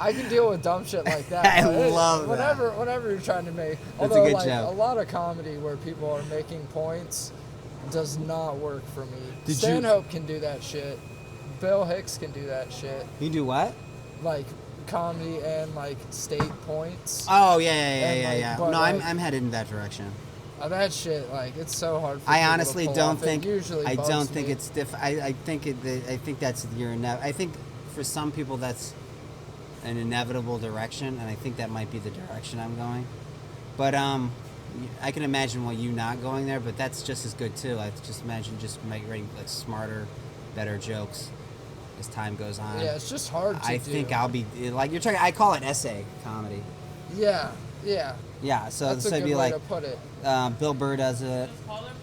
I can deal with dumb shit like that. I love that. Whenever you're trying to make, That's although a good like joke. a lot of comedy where people are making points does not work for me. Did Stanhope can do that shit. Bill Hicks can do that shit. You do what? Like comedy and like state points. Oh yeah. But, No, like, I'm headed in that direction. That shit, like, it's so hard for I people honestly to pull don't off. think. It usually I bugs don't think me. it's I think that's I think for some people that's an inevitable direction, and I think that might be the direction I'm going. But I can imagine you not going there, but that's just as good too. I just imagine just writing like smarter, better jokes as time goes on. Yeah, it's just hard to do. I think I'll be like you're talking. I call it essay comedy. Yeah. Yeah, so That's a it'd good be way like to put it. Bill Burr does it,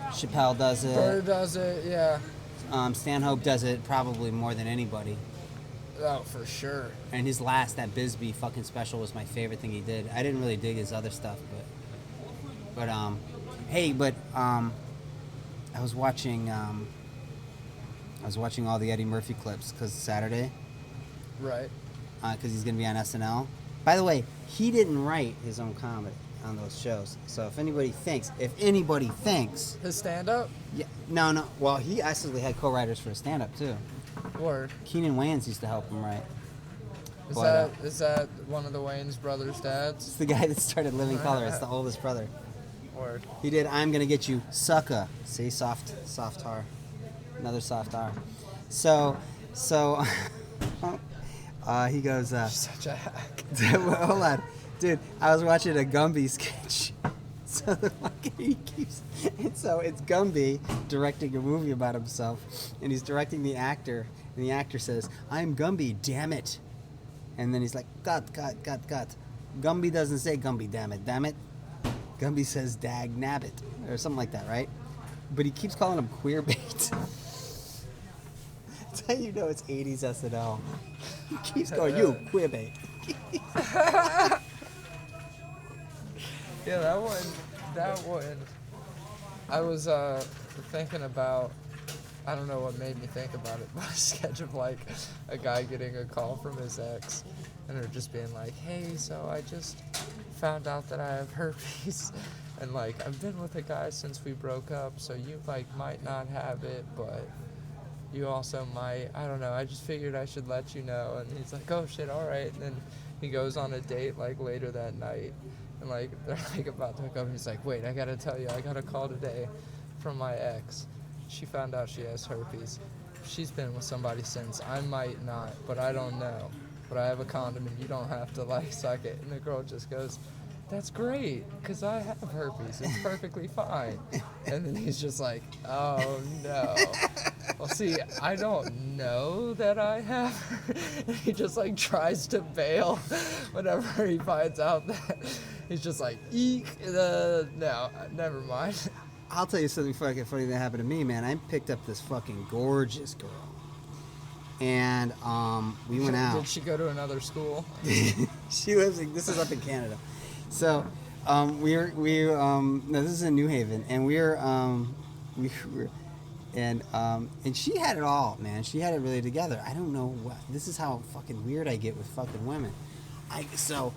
Chappelle does it, Burr does it, yeah. Stanhope does it probably more than anybody. Oh, for sure. And his that Bisbee fucking special was my favorite thing he did. I didn't really dig his other stuff, but I was watching all the Eddie Murphy clips because it's Saturday. Right. Because he's gonna be on SNL. By the way, he didn't write his own comedy on those shows. So if anybody thinks his stand-up? Yeah, no. Well, he actually had co-writers for his stand-up too. Word. Keenan Wayans used to help him write. Is that one of the Wayans brothers' dads? It's the guy that started Living Color. It's the oldest brother. Word. He did I'm Gonna Get You, Sucka. See, soft R. Another soft R. So he goes, You're such a hack. hold on. Dude, I was watching a Gumby sketch. So it's Gumby directing a movie about himself, and he's directing the actor, and the actor says, "I'm Gumby, damn it," and then he's like, "Cut." Gumby doesn't say Gumby, damn it. Gumby says dag nabbit or something like that, right? But he keeps calling him queer bait. That's how you know it's 80s SNL. He keeps going, "You queer bait." Yeah, that one. I was thinking about, I don't know what made me think about it, but a sketch of like a guy getting a call from his ex, and her just being like, "Hey, so I just found out that I have herpes, and like I've been with a guy since we broke up, so you like might not have it, but you also might. I don't know. I just figured I should let you know." And he's like, "Oh shit, all right." And then he goes on a date like later that night. And like they're like about to hook up, and he's like, "Wait, I gotta tell you, I got a call today from my ex. She found out she has herpes. She's been with somebody since. I might not, but I don't know. But I have a condom, and you don't have to like suck it." And the girl just goes, "That's great, cause I have herpes. It's perfectly fine." And then he's just like, "Oh no." Well, see, I don't know that I have her. And he just like tries to bail whenever he finds out that he's just like, eek, no, never mind. I'll tell you something fucking funny that happened to me, man. I picked up this fucking gorgeous girl. And we went out. Did she go to another school? She lives this is up in Canada. So no, this is in New Haven, and and she had it all, man. She had it really together. I don't know what. This is how fucking weird I get with fucking women. So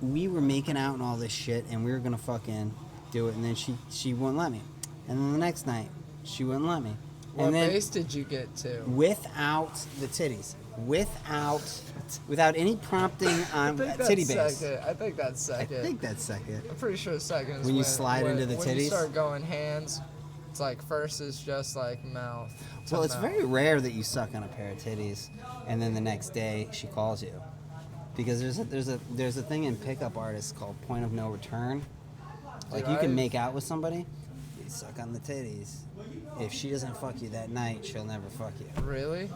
we were making out and all this shit, and we were gonna fucking do it, and then she wouldn't let me. And then the next night, she wouldn't let me. What And then, base did you get to? without the titties, without any prompting on titty base. I think that's second. I think that's second. I'm pretty sure second is When you slide into the when you titties? start going hands. It's like first is just like mouth. to Well, it's mouth. very rare that you suck on a pair of titties, and then the next day she calls you, because there's a thing in pickup artists called point of no return. Like you can make out with somebody, you suck on the titties. If she doesn't fuck you that night, she'll never fuck you. Really?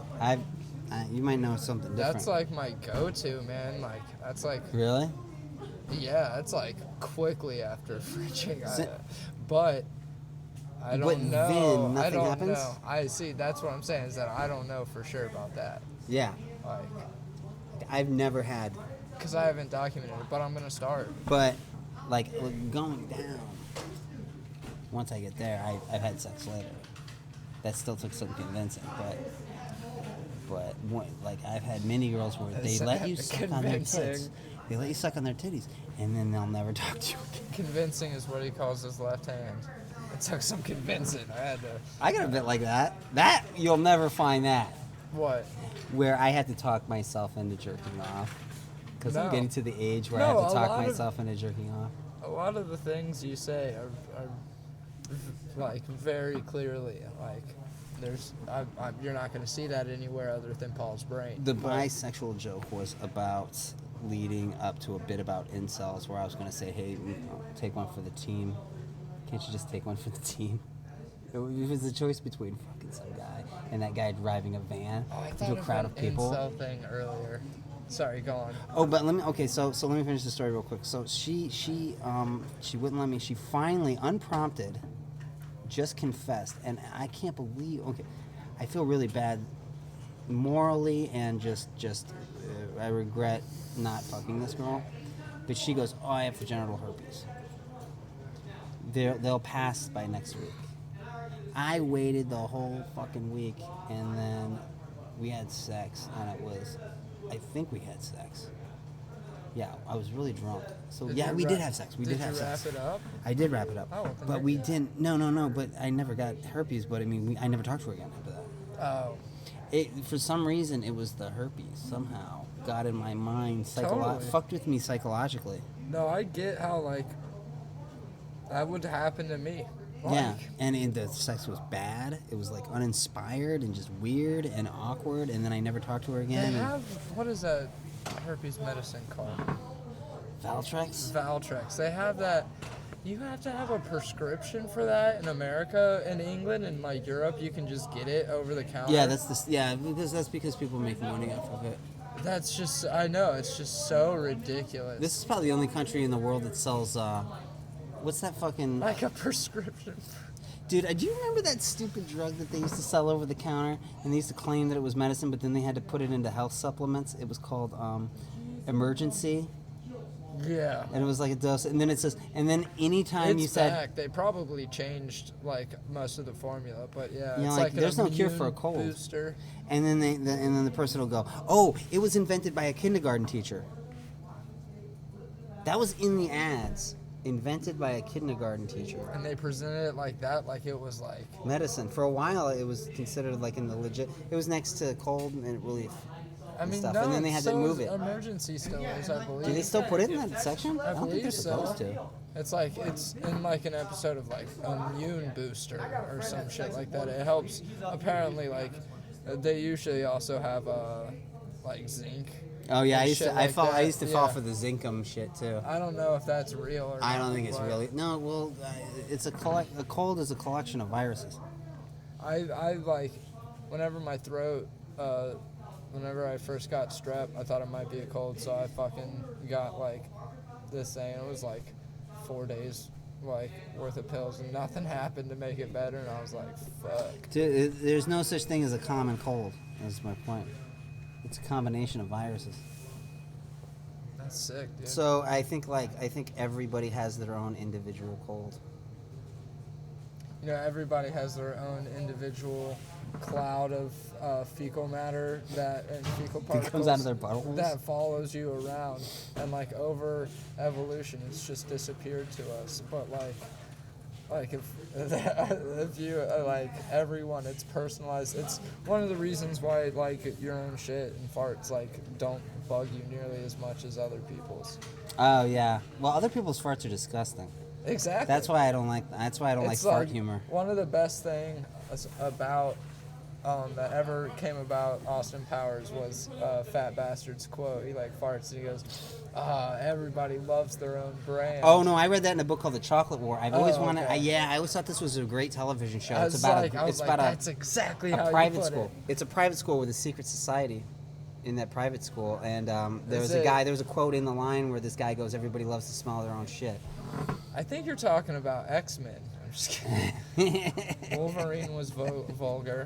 You might know something different. That's like my go-to, man. Like that's like Really? yeah, it's like quickly after fridging. But I don't know. Then nothing I don't happens? know. I see. That's what I'm saying is that I don't know for sure about that. Yeah. Like, I've never had. because I haven't documented it, but I'm gonna start. But like going down. Once I get there, I've had sex later. That still took some convincing, but but like I've had many girls where they let you suck on their tits. Convincing. They let you suck on their titties, and then they'll never talk to you again. Convincing is what he calls his left hand. It took some convincing. I got a bit like that. That you'll never find that. What? Where I had to talk myself into jerking off. Because I'm No. getting to the age where I No, have to a talk lot of- myself into jerking off. A lot of the things you say are like very clearly like you're not going to see that anywhere other than Paul's brain. The bisexual joke was about leading up to a bit about incels where I was going to say, hey, take one for the team. Can't you just take one for the team? It was a choice between fucking some guy and that guy driving a van I into thought a crowd of people. incel thing earlier. Sorry, go on. Oh, but let me. Okay, so let me finish the story real quick. So she wouldn't let me. She finally, unprompted, just confessed, and I can't believe. Okay, I feel really bad, morally, and just I regret not fucking this girl. But she goes, "Oh, I have congenital herpes. They'll pass by next week." I waited the whole fucking week, and then we had sex, and it was. I think we had sex. Yeah, I was really drunk. So Did yeah, you we wrap- did have sex. We did have sex. Did you wrap it up? I did wrap it up. Oh, well, then but you're we good. didn't. No. But I never got herpes. But I mean, I never talked to her again after that. Oh. For some reason, it was the herpes somehow got in my mind. Totally. Fucked with me psychologically. No, I get how like that would happen to me. Yeah, Like, and the sex was bad. It was like uninspired and just weird and awkward. And then I never talked to her They again. have what is that herpes medicine called? Valtrex. Valtrex. They have that. You have to have a prescription for that in America. In England and like Europe, you can just get it over the counter. Yeah, that's because people make money off of it. That's just. I know. It's just so ridiculous. This is probably the only country in the world that sells. What's that fucking? like a prescription. Dude, do you remember that stupid drug that they used to sell over the counter, and they used to claim that it was medicine, but then they had to put it into health supplements? It was called Emergency, Yeah. and it was like a dose. And then it says, and then anytime It's you said, back. They probably changed like most of the formula, but yeah, Yeah, it's like, like there's an no cure for a immune cold. booster. and then the person will go, oh, it was invented by a kindergarten teacher. That was in the ads. Invented by a kindergarten teacher. And they presented it like that, like it was like. Medicine. For a while, it was considered like in the legit. It was next to cold and relief. I mean, stuff. no, And then they had to so move is it. Emergency still is, I believe. Do they still put it in that section? I don't think believe they're so. supposed to. It's like it's in like an episode of like immune booster or some shit like that. It helps. Apparently, like they usually also have like zinc. Oh yeah, and I shit like I that. used to fall Yeah. for the zinkum shit too. I don't know if that's real or. I not, don't think it's but really no. Well, it's a cold is a collection of viruses. I like whenever my throat. Whenever I first got strep, I thought it might be a cold, so I fucking got like this thing. It was like 4 days like worth of pills, and nothing happened to make it better. And I was like, fuck. Dude, there's no such thing as a common cold. That's my point. It's a combination of viruses. That's sick, dude. So I think everybody has their own individual cold. You know, everybody has their own individual cloud of fecal matter and fecal particles comes out of their buttholes? that follows you around, and like over evolution, it's just disappeared to us. But like if you like everyone, it's personalized. It's one of the reasons why like your own shit and farts like don't bug you nearly as much as other people's. Oh yeah. Well, other people's farts are disgusting. Exactly. That's why I don't like. That's why I don't like It's fart humor. One of the best thing about that ever came about Austin Powers was Fat Bastard's quote. He like farts and he goes, everybody loves their own brand. Oh no, I read that in a book called The Chocolate War. I've always wanted. okay. I always thought this was a great television show. I It's was about like, that's exactly how a private you put school. it. It's a private school with a secret society in that private school, and there Is was a it- guy. There was a quote in the line where this guy goes, "Everybody loves to smell their own shit." I think you're talking about X-Men. I'm just kidding. Wolverine was vulgar.